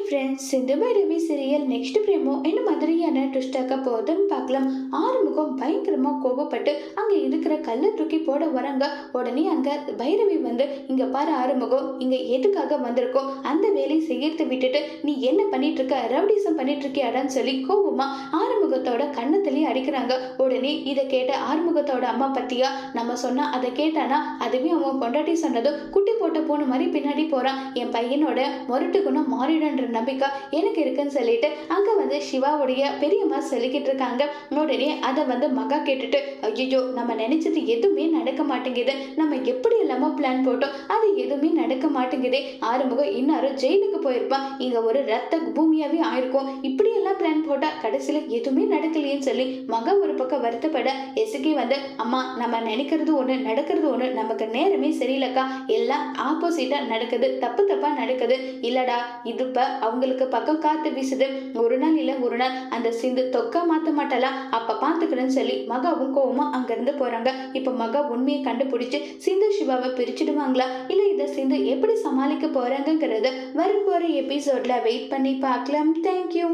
Friends, Sindhu Bhairavi serial next பிரேமோ என்ன மாதிரியான ட்விஸ்டாக்க போகுதுன்னு பார்க்கலாம். ஆறுமுகம் பயங்கரமா கோபப்பட்டு அங்க இருக்கிற கல்லை தூக்கி போட வராங்க. உடனே அங்க பைரவி வந்து, இங்க பாரு ஆறுமுகம், இங்க எதுக்காக வந்திருக்கோம், அந்த வேலையை செய்யறது விட்டுட்டு நீ என்ன பண்ணிட்டு இருக்க, ரவுடிசம் பண்ணிட்டு இருக்கியாடான்னு சொல்லி கோபமா ஆறுமுகத்தோட கன்னத்திலேயே அடிக்கிறாங்க. உடனே இதை கேட்ட ஆறுமுகத்தோட அம்மா, பத்தியா நம்ம சொன்னா அதை கேட்டானா, அதுவே அவன் பொண்டாட்டி சொன்னதும் குட்டி போட்ட பூனை மாதிரி பின்னாடி போறான், என் பையனோட மொரட்டு குணம் மாறிடுன்ற நம்பிக்கை எனக்கு இருக்குன்னு சொல்லிட்டு அங்க வந்து சிவாவுடைய பெரியம்மா சொல்லிக்கிட்டு இருக்காங்க. உடனே அதை வந்து மகா கேட்டுட்டு, ஐயோ நம்ம நினைச்சது எதுவுமே நடக்க மாட்டேங்குது, நம்ம எப்படி எல்லாமோ பிளான் போட்டோம் அது எதுவுமே நடக்க மாட்டேங்குதே, ஆறுமுகம் இன்னாரும் ஜெயிலுக்கு போயிருப்பான், இங்க ஒரு ரத்த பூமியாவே ஆயிருக்கும், இப்படி எல்லாம் பிளான் போட்டா கடைசியில எதுவுமே நடக்கலையேன்னு சொல்லி மகா ஒரு பக்கம் வருத்தப்பட, எசுக்கி வந்து, அம்மா நம்ம நினைக்கிறது ஒண்ணு நடக்கிறது ஒண்ணு, நமக்கு நேரமே சரியில்லக்கா, எல்லாம் ஆப்போசிட்டா நடக்குது, தப்பு தப்பா நடக்குது, இல்லடா இது இப்ப அவங்களுக்கு பக்கம் காத்து வீசுது, ஒரு நாள் இல்ல ஒரு நாள் அந்த சிந்து தொக்கா மாத்த மாட்டாளா, அப்ப பாத்துக்கிறேன்னு சொல்லி மகாவும் கோவமா அங்க இருந்து போறாங்க. இப்ப மகா உண்மையை கண்டுபிடிச்சு சிந்து சிவாவை பிரிச்சிடுவாங்களா, இல்ல இத சிந்து எப்படி சமாளிக்க போறாங்கிறத வரப்போற எபிசோட்ல வெயிட் பண்ணி பார்க்கலாம். தேங்க்யூ.